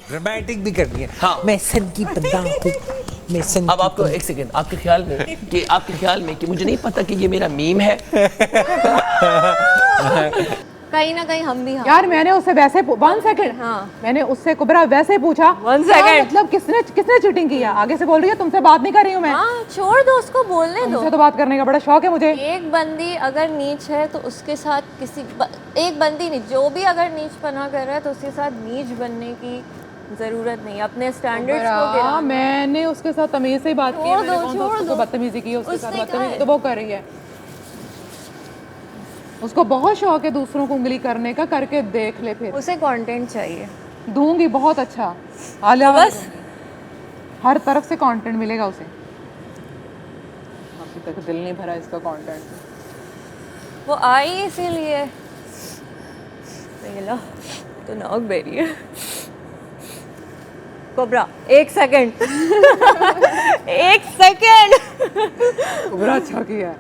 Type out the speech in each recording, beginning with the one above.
Dramatic भी करनी है। हाँ। मैं सन की बंदा हूँ, मैं सन अब आपको एक सेकंड, आपके ख्याल में कि मुझे नहीं पता कि ये मेरा मीम है। कहीं ना कहीं हम भी। हाँ यार मैंने उससे वैसे 1 सेकंड, हाँ मैंने उससे कुबरा वैसे पूछा 1 क्या second। मतलब किसने चीटिंग की है? आगे से बोल रही है तुमसे बात नहीं कर रही हूँ मैं। हाँ छोड़ दो उसको, बोलने दो। तुमसे तो बात करने का बड़ा शौक है मुझे। एक बंदी अगर नीच है तो उसके साथ एक बंदी नहीं, जो भी अगर नीच पना कर रहा है तो उसके साथ नीच बनने की जरूरत नहीं, अपने स्टैंडर्ड्स को गिराना। मैंने उसके साथ तमीज से ही बात की है, मैंने कौन सा उसको बदतमीजी की है? उसके साथ बदतमीजी तो वो कर रही है। उसको बहुत शौक है दूसरों को उंगली करने का, करके देख ले फिर। उसे कंटेंट चाहिए। दूंगी बहुत अच्छा, आलिया तो बस हर तरफ से कंटेंट मिलेगा उसे। अभी तक दिल नहीं भरा इसका कंटेंट। वो आई इसीलिए। लो तो नाक बेरी है। Cobra 1 second. 1 सेकंड। कुबरा अच्छा किया है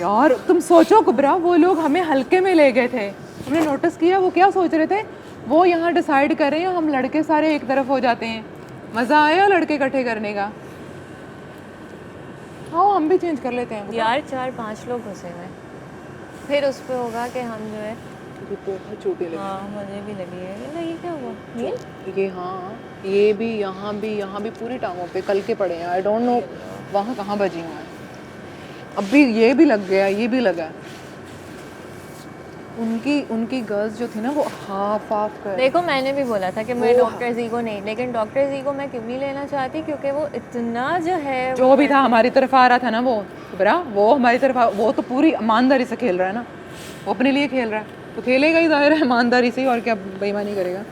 यार। तुम सोचो कुबरा, वो लोग हमें हल्के में ले गए थे, हमने नोटिस किया वो क्या सोच रहे थे? वो यहाँ डिसाइड कर रहे हैं हम लड़के सारे एक तरफ हो जाते हैं। मज़ा आया लड़के इकट्ठे करने का। हाँ हम भी चेंज कर लेते हैं यार 4-5 लोग घुसे हुए, फिर उस पे होगा कि हम जो है। छोटे लगे। हाँ मुझे भी लगी है। ये क्या हुआ? ये हाँ, ये भी यहाँ भी पूरी टांगों पे कल के पड़े हैं। आई डोंट नो वहाँ कहाँ बजी हुए हैं। अब भी ये भी लग गया, ये भी लगा। उनकी गर्ल्स जो थी ना वो हाफ कर। देखो मैंने भी बोला था कि मैं डॉक्टर जी को नहीं, लेकिन डॉक्टर जी को मैं क्यों नहीं लेना चाहती, क्योंकि वो इतना जो है जो भी था हमारी तरफ आ रहा था ना, वो बरा वो हमारी तरफ वो तो पूरी ईमानदारी से खेल रहा है ना, वो अपने लिए खेल रहा है तो खेलेगा ही, जाहिर है ईमानदारी से, और क्या बेईमानी करेगा।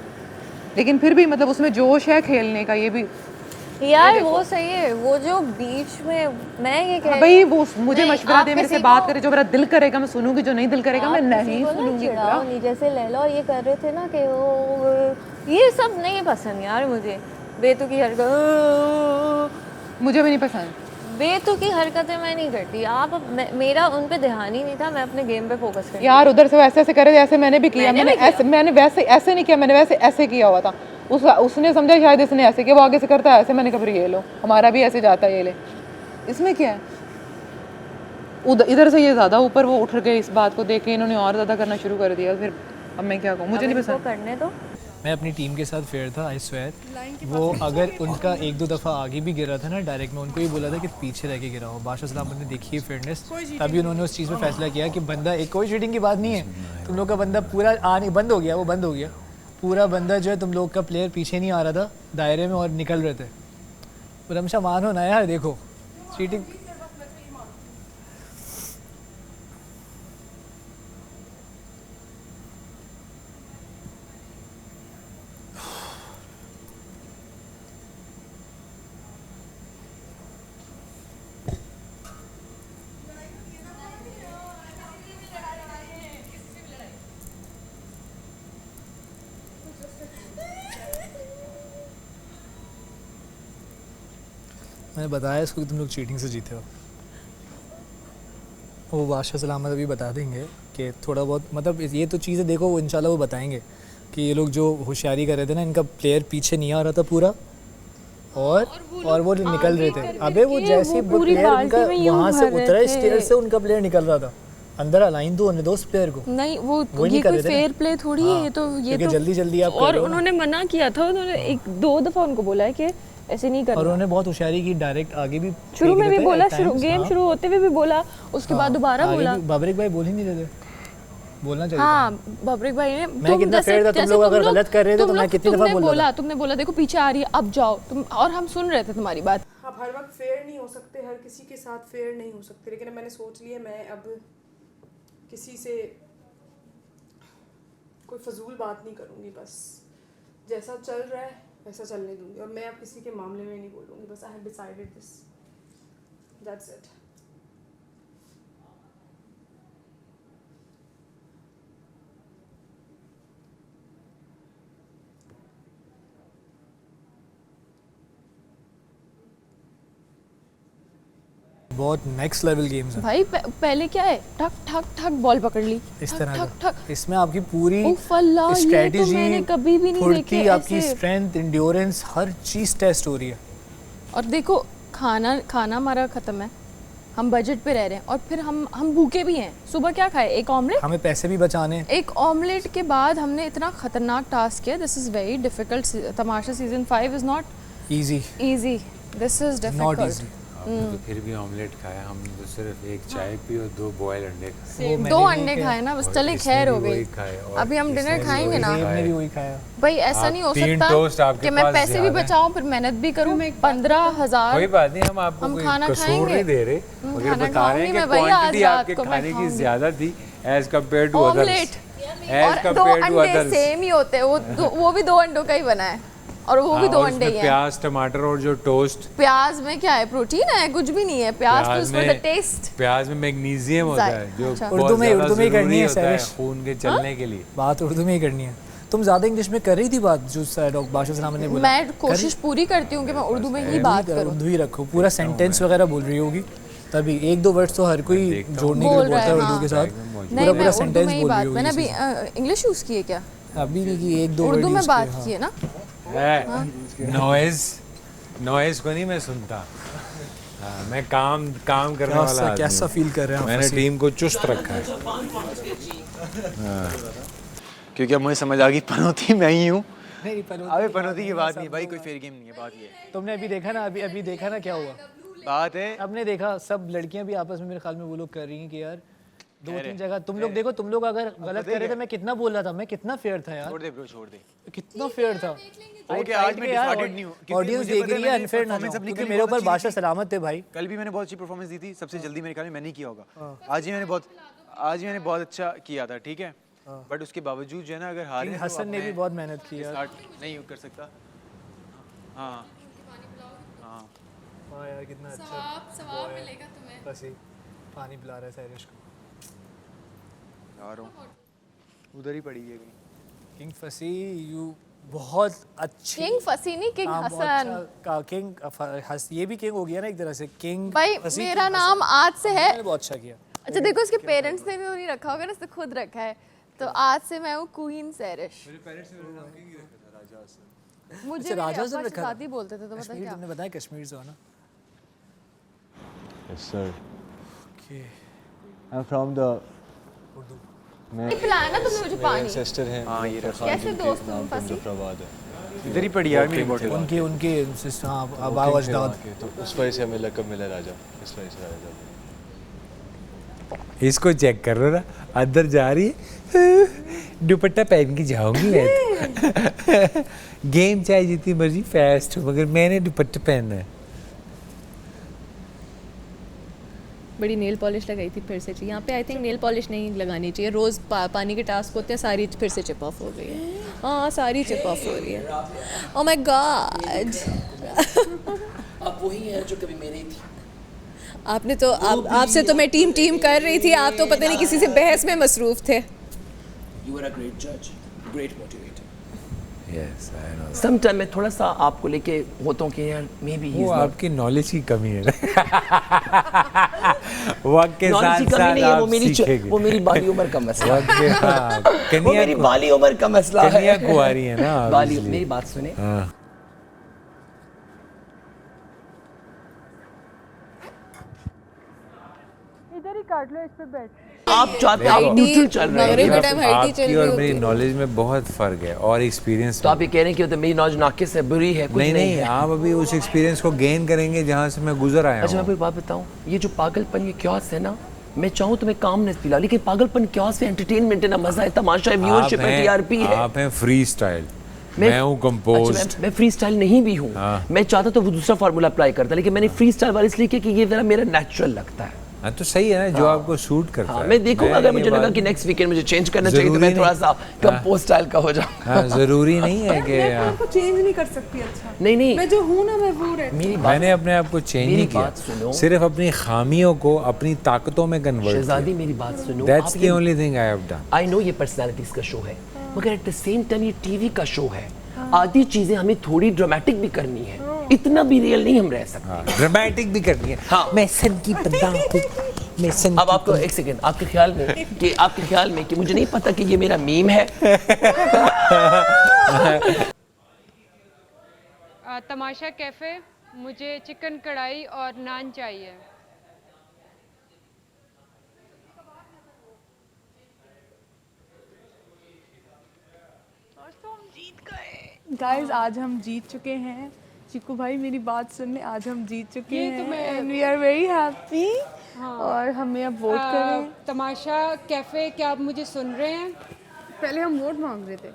लेकिन फिर भी मतलब उसमें जोश है खेलने का। ये भी यार वो सही है। वो जो बीच में मैं ये कह भाई वो मुझे नहीं, मशवरा आप दे, मेरे से किसी बात को- करे, जो मेरा दिल करेगा मैं सुनूंगी, जो नहीं दिल करेगा मैं आप नहीं किसी को ना सुनूंगी। चिढ़ाओ नहीं, जैसे लैला और ये कर रहे थे ना कि वो ये सब नहीं पसंद यार मुझे। बेतुकी हरकत मुझे भी नहीं पसंद। बेतुकी हरकतें मैं नहीं करती। मेरा उन पे ध्यान ही नहीं था, मैं अपने गेम पे फोकस करती। यार उधर से वैसे ऐसे करे, ऐसे मैंने भी किया। मैंने भी किया। मैंने वैसे ऐसे नहीं किया, मैंने वैसे ऐसे किया हुआ था। उसने समझा शायद इसने ऐसे किया, वो आगे से करता है ऐसे, मैंने कहा फिर ये लो हमारा भी ऐसे जाता है, ये ले। इसमें क्या है? इधर से ये ज़्यादा ऊपर वो उठ गए, इस बात को देख के इन्होंने और ज़्यादा करना शुरू कर दिया। फिर अब मैं क्या कहूँ, मुझे नहीं पसंद। करने दो। मैं अपनी टीम के साथ फेयर था, आई स्वेयर। वो अगर उनका 1-2 दफ़ा आगे भी गिरा था ना डायरेक्ट, मैं उनको ही बोला था कि पीछे रह के गिरा हो। बादशाह सलाम ने देखी है फेयरनेस, तभी उन्होंने उस चीज़ में फैसला किया कि बंदा एक, कोई चीटिंग की बात नहीं है, तुम लोग का बंदा पूरा आने बंद हो गया, वो बंद हो गया पूरा बंदा जो है, तुम लोग का प्लेयर पीछे नहीं आ रहा था दायरे में और निकल रहे थे। रमशा मानो ना यार, देखो चीटिंग। मैंने बताया इसको कि तुम लोग चीटिंग से जीते हो। वो बादशाह सलामत अभी बता देंगे कि थोड़ा बहुत, मतलब ये तो चीज़ें देखो, वो इंशाल्लाह वो बताएंगे कि ये लोग जो होशियारी कर रहे थे ना, इनका प्लेयर पीछे नहीं आ रहा था पूरा, और वो निकल रहे थे। अबे वो जैसे प्लेयर उनका वहाँ से उतरा स्टेयर से, उनका प्लेयर निकल रहा था अंदर। अलाइन तो होने दो उस प्लेयर को। नहीं वो ये कोई फेयर प्ले थोड़ी है, ये तो जल्दी जल्दी आप और उन्होंने मना किया था, उन्होंने 1-2 दफ़ा उनको बोला है कि ऐसे नहीं करना। और उन्होंने बहुत होशियारी की, डायरेक्ट आगे भी शुरू में भी बोला, गेम शुरू होते हुए भी बोला, उसके बाद दोबारा बोला। बाबरिक भाई बोल ही नहीं रहे थे, बोलना चाहिए। हाँ बाबरिक भाई ने, मैं कितना फेयर था, तुम लोग अगर गलत कर रहे थे तो मैं कितनी दफा बोला, तुमने बोला देखो पीछे आ रही है, अब जाओ तुम, और हम सुन रहे थे तुम्हारी बात। आप हर वक्त फेयर नहीं हो सकते, हर किसी के साथ फेयर नहीं हो सकते, लेकिन मैंने सोच लिया मैं अब किसी से कोई फजूल बात नहीं करूँगी। बस जैसा चल रहा है वैसा चलने दूंगी, और मैं अब किसी के मामले में नहीं बोलूँगी। बस I have decided this, that's it. बहुत नेक्स्ट लेवल गेम्स हैं भाई पहले क्या है, ठक ठक ठक बॉल पकड़ ली, इस ठक तरह ठक का। ठक। इसमें आपकी पूरी उफ अल्लाह, ये तो स्ट्रेटजी, मैंने कभी भी नहीं फुर्ती, देखे आपकी ऐसे। स्ट्रेंथ, एंड्योरेंस, हर चीज़ टेस्ट हो रही है। और देखो खाना हमारा ख़त्म है, हम बजट पे रह रहे हैं और फिर हम भूखे भी हैं। सुबह क्या खाए, एक ऑमलेट। हमें पैसे भी बचाने हैं। एक ऑमलेट के बाद हमने इतना खतरनाक टास्क किया। This is very difficult. Tamasha season 5 is not easy, this is not difficult. Easy. आपने तो फिर भी ऑमलेट खाया, हमने तो सिर्फ एक चाय पी और 2 बॉयल अंडे खाए। दो अंडे खाए ना बस, चले खैर हो गई। अभी हम डिनर खाएंगे ना हमने भी वही खाया। भाई, ऐसा नहीं हो 3 टोस्ट सकता आपके कि मैं पास पैसे भी ज्यादा है। बचाऊं फिर मेहनत भी करूं। 15,000 कोई बात नहीं, हम आपको हम कोई खाना कसूर खाएंगे। नहीं दे रहे, मगर खाना बता रहे हैं खाऊंगी कि मैं भैया, आज क्वांटिटी रात आपके को मैं खाने की खाऊंगी। ज्यादा थी as compare to others. Omelette as और 2 कंपेयर टू अंडे अदर्स। सेम ही होते हैं। वो भी 2 अंडों का ही बना है और वो भी 2 अंडे ही हैं। प्याज, टमाटर और जो टोस्ट, प्याज में क्या है, प्रोटीन है? कुछ भी नहीं है। प्याज तो प्याज फॉर द टेस्ट। प्याज में मैग्नीशियम होता है जो अच्छा। बहुत उर्दू में ज्यादा करनी जरूरी है होता है सैरिश। खून के चलने के लिए। बात उर्दू में ही करनी है। तुम ज़्यादा इंग्लिश में कर रही थी बात जो डॉक्टर बादशाह सलाम ने बोला। मैं कोशिश पूरी करती हूँ कि मैं उर्दू में ही बात करूँ। उर्दू ही रखो, पूरा सेंटेंस वगैरह बोल रही होगी तभी। 1-2 वर्ड्स तो हर कोई जोड़ने के लिए बोल बोलता रहा है है, उर्दू हाँ। के साथ। नहीं, पूरा मैं पूरा उर्दू सेंटेंस में ही बोल बात, रही मैंने होगी। अभी इंग्लिश यूज़ की है क्या? अभी नहीं की 1-2 उर्दू में बात हाँ। की है ना? नॉइज को नहीं मैं सुनता। हाँ, मैं काम करने वाला आदमी कैसा हूँ। फील कर रहे हैं आप? मैंने टीम को चुस्त रखा है। क्योंकि अब मुझे समझ आ गई पनौती मैं ही हूँ। नहीं अबे पनौती की बात नहीं भाई, कोई फेयर गेम नहीं है, बात ये है। तुमने अभी देखा ना, अभी देखा ना क्या हुआ। बात है आपने देखा सब लड़कियां भी आपस में मेरे ख्याल में वो लोग कर रही हैं कि यार 2-3 जगह तुम लोग देखो, तुम लोग अगर गलत कर रहे थे, मैं कितना बोल रहा था, मैं कितना फेयर था यार, छोड़ दे ब्रो, छोड़ दे। कितना फेयर था। ओके, आज मैं डिसऑर्डर्ड नहीं हूँ क्योंकि ऑडियंस मुझे देख पता है रही है मैंने अनफेयर ना performance जाऊं, अपनी क्योंकि कल मेरे बहुत ऊपर अच्छी बादशाह दी थी। सलामत थे भाई। कल भी मैंने बहुत अच्छी परफॉर्मेंस दी थी, सबसे जल्दी मेरे ख्याल में मैंने ही किया होगा। आज ही मैंने बहुत अच्छा किया था, ठीक है। बट उसके बावजूद जो है ना, अगर हारे तो हसन ने भी बहुत मेहनत की यार। स्टार्ट नहीं कर सकता। हाँ हाँ हाँ यार, कितना अच्छा सवाब मिलेगा तुम्हें। फसी पानी पिला रहा है सैरिश को। आ रहा हूँ, उधर ही पड़ी है कहीं। किंग फसी, यू बहुत अच्छी। किंग फसी नहीं, किंग हाँ, बहुत हसन। अच्छा किंग ये भी किंग हो गया ना एक तरह से। किंग भाई फसी, मेरा किंग नाम आज से है। मैंने बहुत अच्छा किया। अच्छा देखो, इसके पेरेंट्स ने भी वो नहीं रखा होगा ना, इसने खुद रखा है। तो आज से मैं हूँ क्वीन सैरिश। मुझे अच्छा, राजा मेरे से अब्बा रखा शहजादी बोलते थे, तो पता कश्मीर क्या। तुमने बताया कश्मीर से हो ना? Yes, sir. Okay, I'm from the. मैं पिलाया ना तुमने मुझे पानी। सिस्टर हैं। हाँ, ये रहा। कैसे दोस्त तुम फसी? मुजफ्फराबाद है। इधर ही पड़ी यार मेरी बॉटल। उनके सिस्टर आबाव अजदाद। तो उस वजह से हमें लकब मिला राजा, इस वजह से राजा। इसको चेक कर लो ना, अंदर जा रही है, दुपट्टा पहन के जाऊंगी मैं। गेम चाहे जितनी मर्जी फास्ट हो, मगर मैंने दुपट्टा पहनना है। बड़ी नेल पॉलिश लगाई थी फिर से। यहाँ पे आई थिंक नेल पॉलिश नहीं लगानी चाहिए। रोज़ पानी के टास्क होते हैं, सारी फिर से चिप ऑफ हो गई है। हाँ, सारी चिप ऑफ हो रही है। Oh my God. अब वही है जो कभी मेरी थी। आपने तो आपसे तो मैं टीम कर रही थी, आप तो पता नहीं किसी से बहस में मसरूफ थे। You were a great judge, great motivator. Yes, I know. Sometime मैं थोड़ा सा आपको लेके होता हूँ कि यार maybe he's वो not. आपकी नॉलेज की कमी है ना। वक्त के Knowledge साथ की कमी साथ नहीं है, आप सीखेंगे। वो मेरी बाली उम्र का मसला है। वक्त के हाँ, वो मेरी बाली उम्र का मसला है। कन्या कुंवारी है ना, बाली, obviously। मेरी बात सुने। हाँ। इधर ही काट लो, इस पे बैठ। आप चाहते हो न्यूट्रल चल रहे मगरिब हैं। के टाइम हाइटी चल आपकी रही और होती मेरी है। नॉलेज में बहुत फर्क है और एक्सपीरियंस तो आप ये कह रहे हैं कि तो मेरी नॉलेज नाकिस है, बुरी है, कुछ नहीं है। आप अभी उस एक्सपीरियंस को गेन करेंगे जहाँ से मैं गुजर आया अच्छा मैं हूँ। आपको एक बात बताऊं, ये जो पागलपन, ये क्योस है ना, मैं चाहूँ तो मैं कामनेस पिला, लेकिन पागलपन क्योस है, एंटरटेनमेंट है ना, मजा है, तमाशा है, व्यूअरशिप है, टीआरपी है। आप हैं फ्री स्टाइल, मैं हूँ कंपोज्ड। अच्छा, मैं फ्री स्टाइल नहीं भी हूँ। मैं चाहता तो वो दूसरा फार्मूला अप्लाई करता, लेकिन मैंने फ्री स्टाइल वाला इसलिए किया कि ये जरा मेरा नेचुरल लगता है। हाँ तो सही है ना, जो आपको सूट करता है। मैं देखूंगा, अगर मुझे लगा कि नेक्स्ट वीकेंड मुझे चेंज करना चाहिए तो मैं थोड़ा सा कंपोज स्टाइल का हो जाऊंगा। हाँ, जरूरी नहीं है कि मैं अपने आप को चेंज नहीं कर सकती। अच्छा नहीं मैं जो हूँ ना, मैं वो रहती। मेरी बात, मैंने अपने आप को चेंज नहीं किया, सिर्फ अपनी खामियों को अपनी ताकतों में कन्वर्ट शहजादी मेरी बात सुनो, that's the only thing I have done. I know ये पर्सनालिटीज का शो है, मगर एट द सेम टाइम ये टीवी का शो है। आधी चीजें हमें थोड़ी ड्रामेटिक भी करनी है। इतना भी रियल नहीं हम रह सकते। ड्रामेटिक भी करनी है। हाँ। मैं सन की पद्दा हूँ, मैं सन अब आपको एक सेकंड, आपके ख्याल में कि मुझे नहीं पता कि ये मेरा मीम है। तमाशा कैफ़े, मुझे चिकन कढ़ाई और नान चाहिए। गाइस आज हम जीत चुके हैं। चीकू भाई मेरी बात सुन ले, आज हम जीत चुके हैं and we are very happy. और हमें अब वोट करें। तमाशा कैफ़े, क्या आप मुझे सुन रहे हैं? पहले हम वोट मांग रहे थे।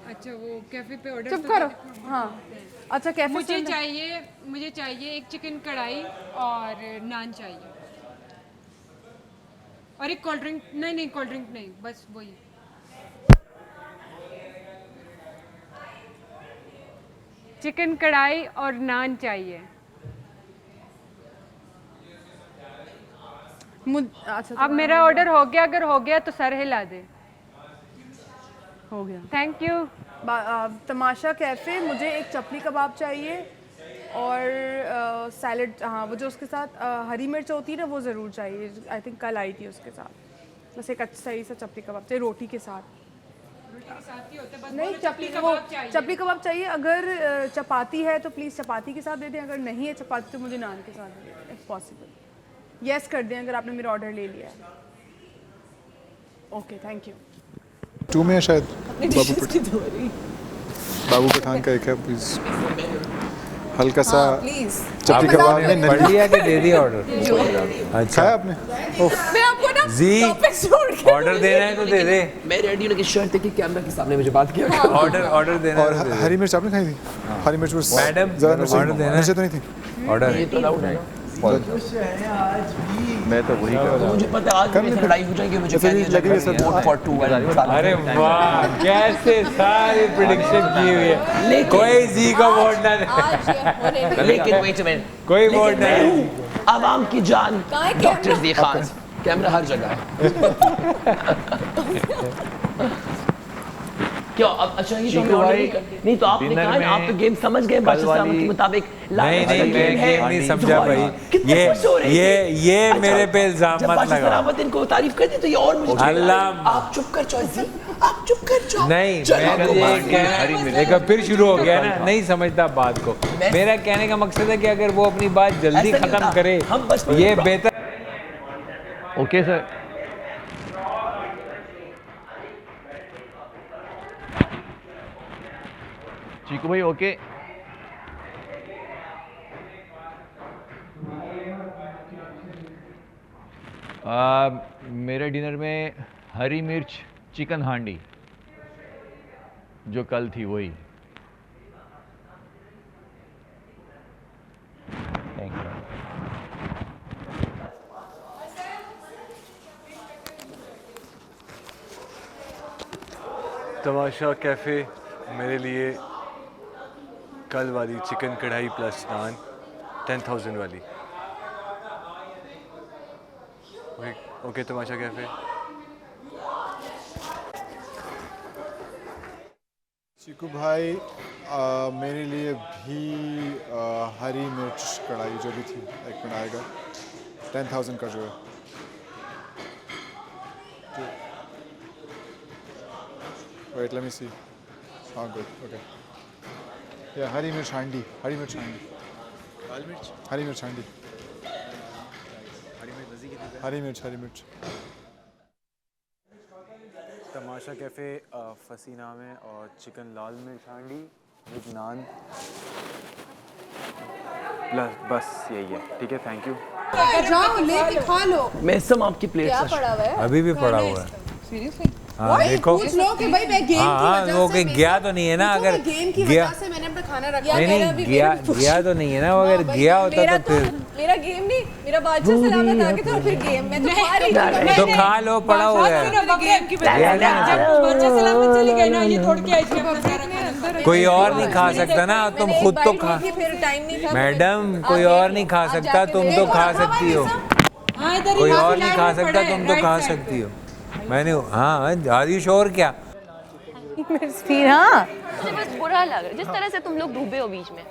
अच्छा, वो कैफ़े पे ऑर्डर चुप करो। हाँ अच्छा कैफे मुझे चाहिए एक चिकन कढ़ाई और नान चाहिए और एक कोल्ड ड्रिंक। नहीं कोल्ड ड्रिंक नहीं, बस वही। चिकन कढ़ाई और नान चाहिए। अच्छा अब मेरा ऑर्डर हो गया, अगर हो गया तो सर हिला दे। हो गया, थैंक यू। तमाशा कैफ़े, मुझे एक चपली कबाब चाहिए और सैलड। हाँ वो जो उसके साथ हरी मिर्च होती है ना, वो ज़रूर चाहिए। आई थिंक कल आई थी उसके साथ। बस एक अच्छा सही सा चपली कबाब चाहिए रोटी के साथ। नहीं चपली कबाब चाहिए। अगर चपाती है तो प्लीज़ चपाती के साथ दे दें, अगर नहीं है चपाती तो मुझे नान के साथ दे दें इफ़ पॉसिबल। यस कर दें अगर आपने मेरा ऑर्डर ले लिया है। Okay thank you. 2 में है शायद। बाबू पठान का एक है, प्लीज हल्का सा चपली कबाब में पढ़ लिया कि दे दिया ऑर्डर? अच्छा खाया आपने? मैं आपको ना जी ऑर्डर देना है तो दे दे। मैं रेडी होने की शर्त है कि कैमरा के सामने मुझे बात किया। ऑर्डर देना और है तो दे दे। हरी मिर्च आपने खाई थी? हरी मिर्च बस मैडम, ऑर्डर देना है। मिर्च तो नहीं थी। ऑर्डर ये तो अलाउड है। मैं तो वही कर रहा हूँ। मुझे पता है आज मेरी लड़ाई हो जाएगी, मुझे फिर लगेगा सर। Vote for 2। अरे वाह, कैसे सारी प्रेडिक्शन की हुई है। कोई जी को वोट ना दे। लेकिन वेट अ मिनट, कोई वोट ना दे। आवाम की जान डॉक्टर ज़ी खान, कैमरा हर जगह है। क्यों अब अच्छा ये तो नहीं तो आपने कहा ना, आप तो गेम समझ गए बादशाह साहब के मुताबिक। नहीं मैं गेम नहीं समझा भाई। ये मेरे पे इल्जाम मत लगा। इनको तारीफ कर दी तो ये और मुझे अल्लाह आप चुप कर जाओ, आप चुप कर जाओ। नहीं मैं ये कहना देखो फिर शुरू हो गया ना, नहीं समझता बात को। मेरा कहने का मकसद है कि अगर वो अपनी बात जल्दी खत्म करे ये बेहतर। Okay sir. चीकू भाई ओके। मेरे डिनर में हरी मिर्च चिकन हांडी जो कल थी वही। Thank you. तमाशा कैफ़े मेरे लिए कल वाली चिकन कढ़ाई प्लस नान 10,000 वाली। ओके तमाशा कैफ़े। चीकू भाई मेरे लिए भी हरी मिर्च कढ़ाई जो भी थी एक मिनट आएगा। 10,000 का जो है वेट लेट मी सी। हाँ गुड ओके। या हरी मिर्च हांडी, हरी मिर्च हांडी, हरी मिर्च हांडी, हरी मिर्च। तमाशा कैफ़े फसीना में और चिकन लाल मिर्च हांडी विद नान प्लस, बस यही है। ठीक है थैंक यू। जाओ लेके खा लो। मैं सब आपकी प्लेट क्या से पड़ा हुआ है? अभी भी पड़ा हुआ है। सीरियसली हाँ देखो। पूछ लो कि भाई मैं गेम की वजह वो से गया तो नहीं है ना। अगर गेम की गया वजह से मैंने अपना खाना रखा। नहीं गया तो नहीं है ना। वो अगर गया होता तो फिर मेरा गेम नहीं, मेरा बादशाह सलामत आके तो फिर गेम में तो खा रही थी। तो खा लो, पड़ा हुआ है। गेम की वजह से जब बादशाह सलामत चली गई ना, ये तोड़ के आई थी अपना सारा खाना। कोई और नहीं खा सकता ना, तुम खुद तो खा। फिर टाइम नहीं था मैडम कोई और नहीं खा सकता, तुम तो खा सकती हो। कोई और नहीं खा सकता, तुम तो खा सकती हो। मैंने हाँ आदि शोर क्या हाँ मुझे बस बुरा लग रहा है जिस तरह से तुम लोग डूबे हो बीच में।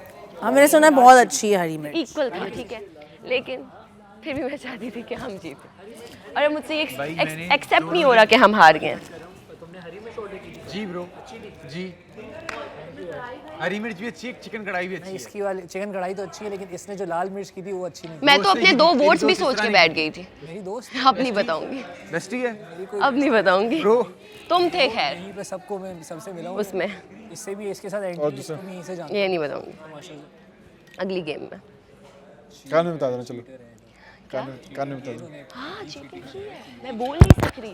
हाँ मैंने सुना है बहुत अच्छी है हरी मिर्च। इक्वल था ठीक है, लेकिन फिर भी मैं चाहती थी कि हम जीते और मुझसे ये एक्सेप्ट नहीं हो रहा कि हम हार गए। जी ब्रो जी, हरी मिर्च भी अच्छी है, चिकन कढ़ाई भी अच्छी है। इसकी वाली चिकन कढ़ाई तो अच्छी है, लेकिन इसने जो लाल मिर्च की थी वो अच्छी नहीं। मैं तो अपने 2 वोट्स भी सोच के बैठ गई थी। मेरी दोस्त अब नहीं बताऊंगी, बेस्टी है, अब नहीं बताऊंगी। तुम थे खैर यहीं पे सबको मैं सबसे मिला हूं उसमें, इससे भी इसके साथ यहीं से जानता ये नहीं बताऊंगी अगली गेम में। कान में बता देना, चलो कान में बता देना। हाँ चीटिंग की है, मैं बोल नहीं सक रही।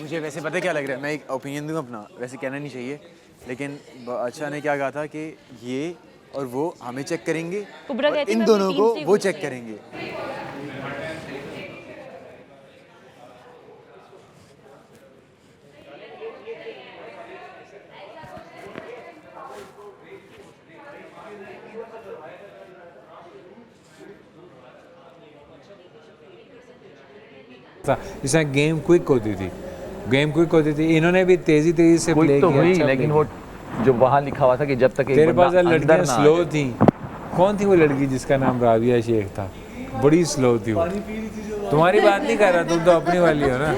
मुझे वैसे पता क्या लग रहा है, मैं एक ओपिनियन दूंगा अपना, वैसे कहना नहीं चाहिए, लेकिन अच्छा ने क्या कहा था कि ये और वो हमें चेक करेंगे और इन दोनों को वो चेक करेंगे। इसमें गेम क्विक होती थी, इन्होंने भी तेजी से प्ले तो किया। हुई, लेकिन वो जो वहाँ लिखा हुआ था कि जब तक एक तेरे पास बंदा लड़कियां अंदर ना स्लो आ थी। कौन थी वो लड़की जिसका नाम राबिया शेख था? बड़ी स्लो थी वो। तुम्हारी बात नहीं कर रहा, तुम तो अपनी वाली हो ना।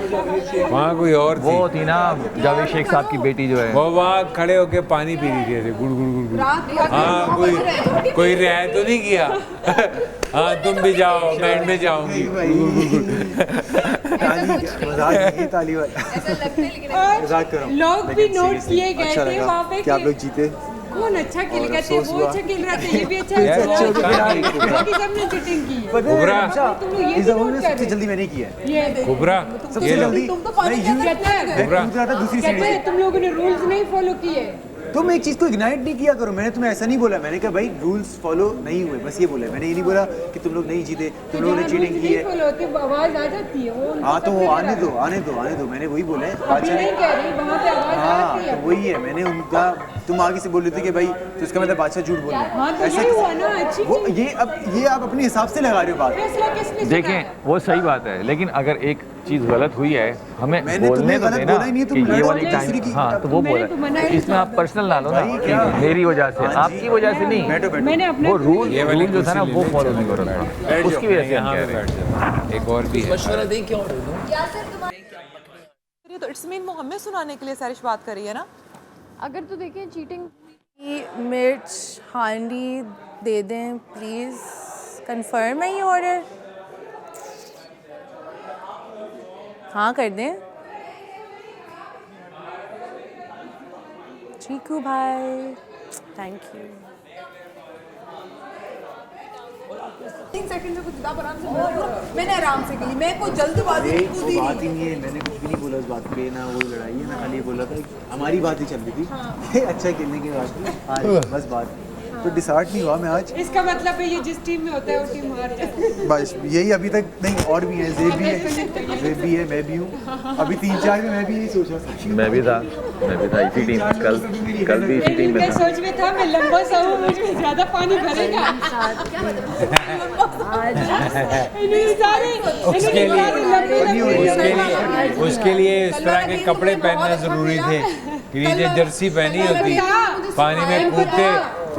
वहाँ कोई और थी, वो थी ना जावेद शेख साहब की बेटी जो है, वो वहाँ खड़े होके पानी पी रही थी ऐसे गुड़ गुड़ गुड़ गुड़। हाँ कोई रियायत तो नहीं किया। हाँ तुम भी जाओ, मैं में जाऊंगी। ताली लोग भी नोट किए गए थे वहाँ पे। क्या आप लोग जीते? कौन अच्छा खेल गया थे, वो अच्छा खेल रहा था, ये भी अच्छा खेल रहा था, बाकी सबने चीटिंग की है। तुम लोग ये भी नोट कर सबसे जल्दी मैंने किया है। ये देखो सबसे जल्दी तुम तो पानी दूसरी कहते हैं तुम लोगों ने रूल्स नहीं फॉलो किए। तुम एक चीज को इग्नाइट नहीं किया करो। मैंने तुम्हें ऐसा नहीं बोला, मैंने कहा भाई रूल्स फॉलो नहीं हुए, बस ये बोला। मैंने ये नहीं बोला कि तुम लोग नहीं जीते, तुम लोगों ने चीटिंग की है। आवाज आ जाती है वो। हाँ तो वो आने दो, मैंने वही बोला है। नहीं कह रही, वहाँ पे आवाज आती है। तो वही है, मैंने उनका, तुम आगे से बोल रही थी कि भाई तो इसका मतलब बादशाह झूठ बोल रहा है। ऐसा हुआ ना, अच्छी वो ये आप अपने हिसाब से लगा रहे हो बात। देखें वो सही बात है, लेकिन अगर एक चीज गलत हुई है हमें मैंने बोलने तो देना कि ये वाली दूसरी टाइम। की। हाँ तो वो बोला, तो इसमें आप पर्सनल ना लो ना कि मेरी वजह से, आपकी वजह से नहीं। वो रूल जो था ना वो फॉलो नहीं कर रहा था, उसकी वजह से हम कह रहे हैं। एक और भी है, मशवरा दें क्या और तो इट्स मीन वो हमें सुनाने के लिए सारिश बात कर रही है ना। अगर तो देखें चीटिंग मिर्च हांडी दे दें प्लीज़, कंफर्म है ये ऑर्डर? हाँ कर दें। चीकू भाई थैंक यू। 3 सेकंड में कुछ आराम से बोलो, मैंने आराम से कही, मैं कोई जल्दबाजी नहीं कूदी। बात ही नहीं है, मैंने कुछ भी नहीं बोला उस बात पे ना, वो लड़ाई है ना, खाली बोला था हमारी बात ही चल रही थी। अच्छा खेलने के बाद बस बात तो डिसाइड नहीं हुआ मैं आज। इसका मतलब है ये जिस टीम में होता है वो टीम हार जाती है। बस यही अभी तक नहीं, और भी है, ज़ेब भी है, मैं भी हूँ। अभी 3-4 में मैं भी यही सोच रहा था। मैं भी था इसी टीम, कल भी इसी टीम में था। सोच में था मैं लंबा सा हूँ, मुझे ज्यादा पानी भरेगा। उसके लिए इस तरह के कपड़े पहनना जरूरी थे कि नीचे जर्सी पहनी होती, पानी में कूदते,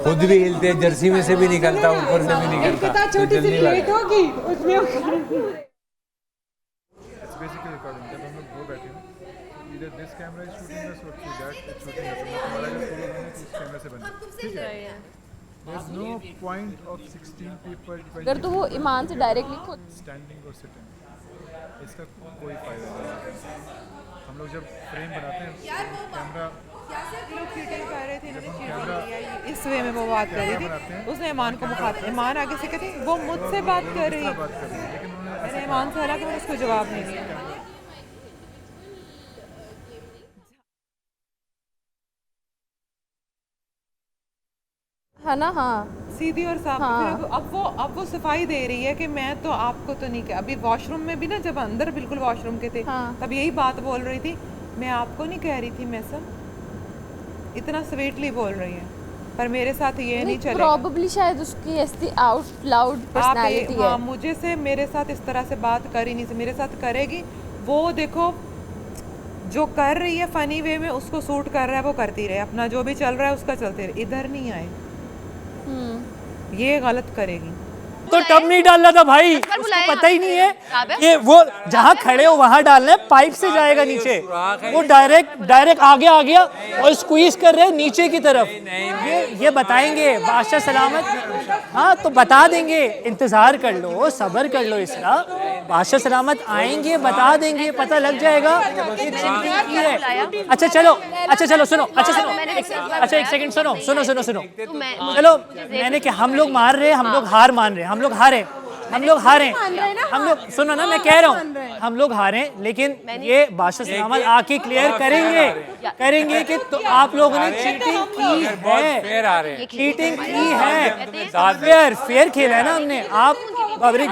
खुद भी हिलते, जर्सी में से भी निकलता, ऊपर से भी निकलता। छोटी सी प्लेट होगी उसमें। बेसिकली रिकॉर्डिंग जब हम लोग दो बैठे हैं, इधर दिस कैमरा इज शूटिंग अस और दैट इज शूटिंग अस, हमारा जो फोटो बने इस कैमरा से बने, ठीक है। There is no point of 16 people अगर तो वो ईमान से डायरेक्टली खुद स्टैंडिंग और सिटिंग, इसका कोई फायदा नहीं। हम लोग जब फ्रेम बनाते हैं कैमरा, लोग चीटिंग कर रहे थे, इस वे में वो बात कर रही थी, उसने ईमान को मुखातिब, ईमान आगे से कहती वो मुझसे बात कर रही है, मैंने ईमान से हालांकि मैंने उसको जवाब नहीं दिया। है ना। हाँ सीधी और साफ। हाँ। अब वो सफाई दे रही है कि मैं तो आपको तो नहीं कह, अभी वॉशरूम में भी ना जब अंदर बिल्कुल वॉशरूम के थे, हाँ। तब यही बात बोल रही थी, मैं आपको नहीं कह रही थी, मैं सब इतना स्वीटली बोल रही है, पर मेरे साथ ये नहीं चलेगा। प्रोबेबली शायद उसकी ऐसी आउट लाउड पर्सनालिटी है। हाँ, मुझे से मेरे साथ इस तरह से बात कर ही नहीं, से मेरे साथ करेगी वो, देखो जो कर रही है फनी वे में उसको सूट कर रहा है वो करती रहे, अपना जो भी चल रहा है उसका चलते रहे, इधर नहीं आए। ये गलत करेगी। तो टब नहीं डालना था भाई, उसको पता ही नहीं है कि वो जहाँ खड़े हो वहाँ डालना है, पाइप से जाएगा नीचे, वो डायरेक्ट आगे आ गया और स्क्वीज कर रहे हैं नीचे की तरफ। ये बताएंगे बादशाह सलामत, हाँ तो बता देंगे, इंतजार कर लो, सब्र कर लो इसरा, बादशाह सलामत आएंगे बता देंगे, पता लग जाएगा कि चीटिंग की है। अच्छा चलो सुनो, अच्छा एक सेकंड सुनो, चलो मैंने क्या, हम लोग मार रहे हैं, हम लोग हार मान रहे हैं, हम लोग हारे, हम लोग सुनो ना, मैं कह रहा हूँ हम लोग हारे, लेकिन ये बादशाह सलामत आके क्लियर करेंगे कि तो आप लोगों ने चीटिंग की है, फेयर खेला है ना हमने। आप बबरिक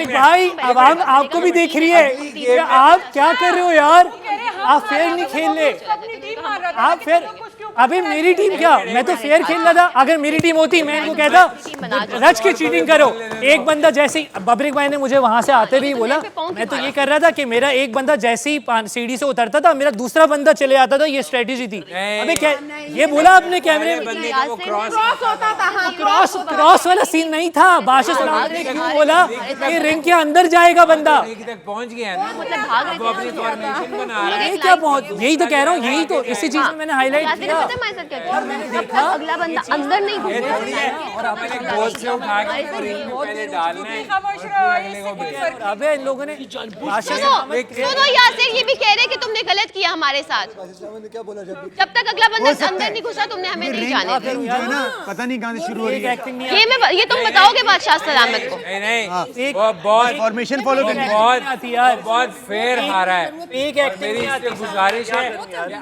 भाई अब आपको भी देख रही है, आप क्या कर रहे हो यार, आप फेयर नहीं खेल रहे, आप फेयर, अभी मेरी टीम क्या, मैं तो फेयर खेल रहा था, अगर मेरी टीम होती मैं इनको कहता रच के चीटिंग करो। एक बंदा जैसे ही बबरिक भाई ने मुझे वहां से आते भी बोला, मैं तो ये कर रहा था कि मेरा एक बंदा जैसे ही सीढ़ी से उतरता था मेरा दूसरा बंदा चले आता था, ये स्ट्रेटेजी थी। अबे क्या ये बोला आपने कैमरे में, क्रॉस वाला सीन नहीं था, बादशाह सलामत ने क्यों बोला कि रिंग के अंदर जाएगा बंदा, पहुंच गया ना, मतलब क्या पहुंच, यही तो कह रहा हूँ, यही तो इसी चीज में मैंने हाईलाइट किया। अगला बंदा अंदर नहीं और अपने गोद से उठा के रिंग में पहले डालना है। अबे इन लोगों ने सुनो यासिर, ये भी कह रहे कि तुमने गलत किया हमारे साथ, जब तक अगला बंदा अंदर नहीं घुसा तुमने हमें नहीं जाने दिया, पता नहीं कहां से शुरू हो रही है, ये तुम बताओगे बादशाह सलामत को। नहीं बहुत फॉर्मेशन फॉलो करनी आती यार, बहुत फेयर हारा है, मेरी इससे गुजारिश है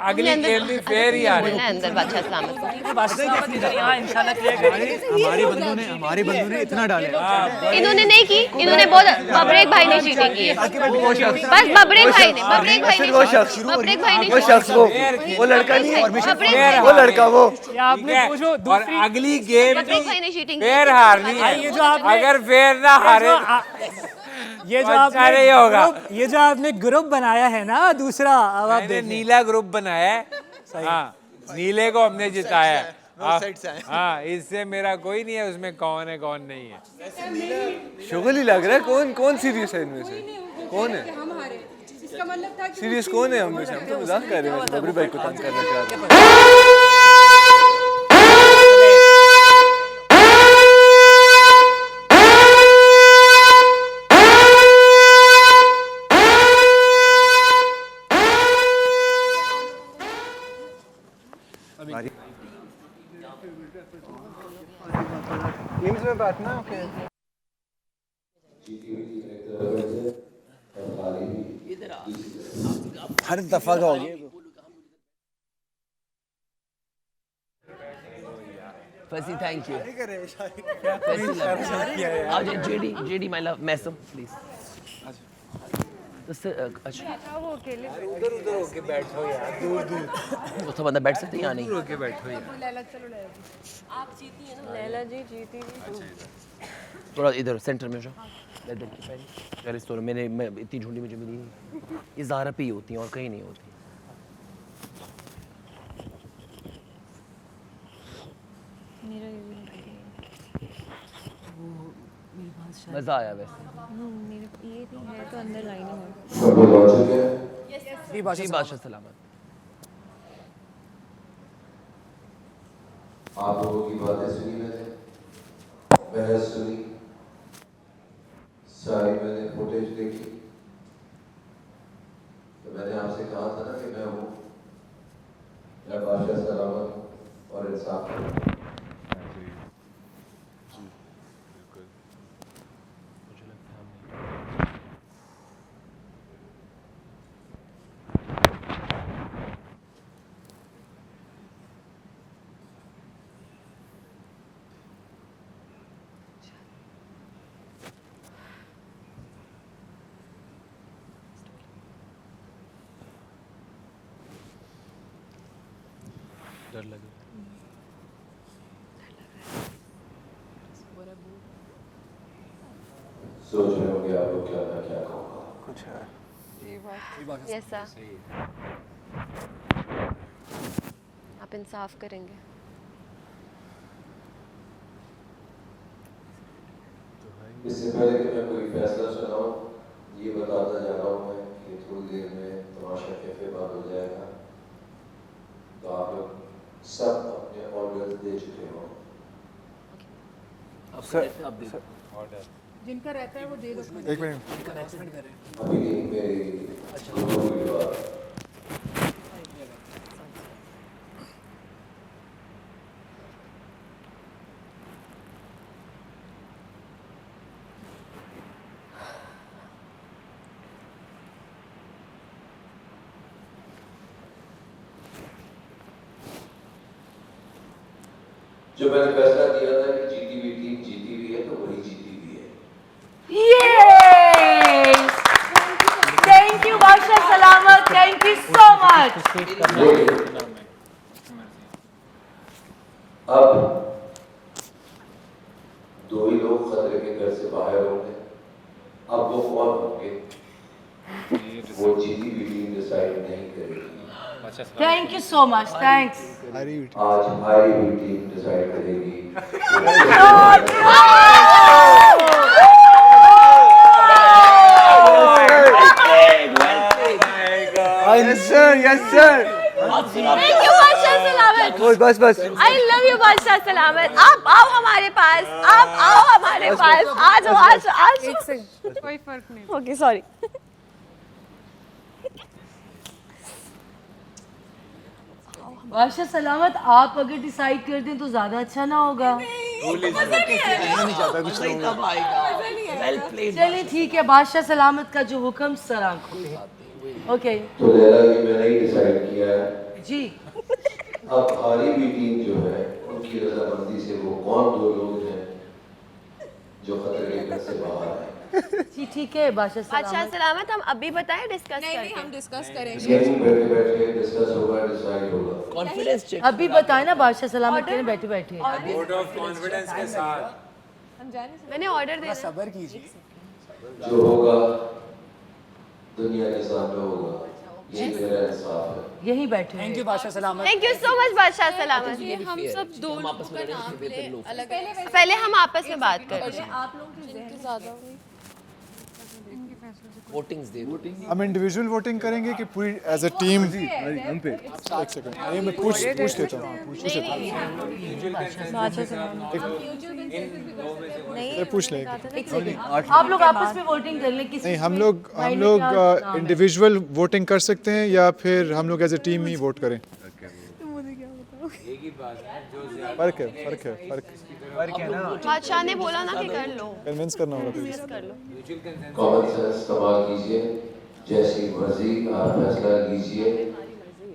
अगली गेम भी फेयर ही आ रही है। अंदर बादशाह सलामत हमारे बंदों ने इतना डाला, इन्होंने नहीं की, इन्होंने बहुत, बबरेक भाई ने चीटिंग की है, बस बबरेक भाई ने वो शख्स वो लड़का नहीं, वो लड़का वो और अगली गेम बबरेक भाई ने चीटिंग की। फेयर हारनी है, अगर फेयर ना हारे ये जो आपने ग्रुप बनाया है ना दूसरा, अब आप नीला ग्रुप बनाया है, हाँ नीले को हमने जिताया है, हाँ इससे मेरा कोई नहीं है उसमें कौन है कौन नहीं है। शुगल ही लग रहा है, कौन सीरियस है इनमें से, कौन है सीरियस, कौन है हम से, हम तो मजाक कर रहे हैं, बबरी भाई को तंग करना चाह रहे हैं। में बैठना हर दफा का हो गया। फसी thank you, JD my love Maisam please. अच्छा उधर होके बैठो यार, दूर तो बंदा बैठ सकते हैं या नहीं, दूर होके बैठो यार। आप जीती है ना, लैला जी जीती भी, थोड़ा इधर सेंटर में जाओ, इधर की पहले यार, इस तो मैंने इतनी झुंडी मुझे मिली नहीं, ये ज़ारा पे ही होती हैं और कहीं नहीं होती। मेरा मज़ा आया वैसे, मेरे ये भी है तो अंदर लाइनिंग है। जी बादशाह सलामत। आप लोगों की बातें सुनी मैंने, बहस सुनी, सारी मैंने फुटेज देखी, तो मैंने आपसे कहा था ना कि मैं हूँ, मैं बादशाह सलामत और इंसाफ करूँ। डर लगे, सोच रहे होंगे आप लोग क्या मैं क्या कहूँगा, कुछ है ऐसा आप इंसाफ करेंगे। इससे पहले कि मैं कोई फैसला सुनाऊं, ये बताता जा रहा हूँ मैं कि थोड़ी देर में तमाशा कैफे बंद हो जाएगा, तो आप लोग सब अपने ऑर्डर दे चुके हो। ऑर्डर जिनका रहता है वो दे दो। एक मिनट अभी मेरी जो मैंने फैसला किया था कि जीती हुई टीम जीती हुई है तो वही जीती हुई है। थैंक यू बादशाह सलामत, थैंक यू सो मच। अब दो ही लोग खतरे के घर से बाहर होंगे। अब वो कौन होंगे वो जीती हुई टीम डिसाइड नहीं करेगी। Thank you so much, thanks. आज हारी हुई टीम डिसाइड करेगी। Yes sir, yes sir. Thank you बादशाह सलामत। बस बस। आई लव यू बादशाह सलामत। आप आओ हमारे पास, आप आओ हमारे पास, आज आज आज। एक सेकंड, कोई फर्क नहीं। Okay sorry. बादशाह सलामत, आप अगर डिसाइड कर दें तो ज्यादा अच्छा ना होगा। चलिए ठीक है, बादशाह सलामत का जो हुक्म सर आंखों। ओके तो लैला ये मैंने ही डिसाइड किया है जी। अब हारी हुई टीम जो है उनकी रजामंदी से वो कौन दो लोग हैं जो खतरे के घर से बाहर आए। जी ठीक है बादशाह सलामत, हम अभी बताएं डिस्कस नहीं हम डिस्कस करेंगे। यहीं बैठे बैठे डिस्कस होगा, डिसाइड होगा। कॉन्फिडेंस चेक अभी बताए ना बादशाह सलामत के बैठे बैठे। वोट ऑफ कॉन्फिडेंस के साथ मैंने ऑर्डर दे सब्र कीजिए। जो होगा दुनिया के सामने होगा, ये मेरा इंसाफ है। यही बैठे। थैंक यू बादशाह सलामत। थैंक यू सो मच बादशाह सलामत। हम सब दोनों का नाम ले अलग अलग। पहले हम आपस में बात करते हैं। आप लोग जिनकी ज्यादा हुई वोटिंग्स दे दो। हम इंडिविजुअल वोटिंग करेंगे कि पूरी एज अ टीम? हम पे एक सेकंड, ये मैं पूछ लेता हूँ। पूछ लें। आप लोग आपस में वोटिंग कर लें। नहीं, हम लोग इंडिविजुअल वोटिंग कर सकते हैं या फिर हम लोग एज अ टीम ही वोट करें? फर्क है ना। बादशाह ने बोला ना कि कर लो, कन्विंस करना होगा। कॉमन सेंस इस्तेमाल कीजिए, जैसी मर्जी आप फैसला लीजिए,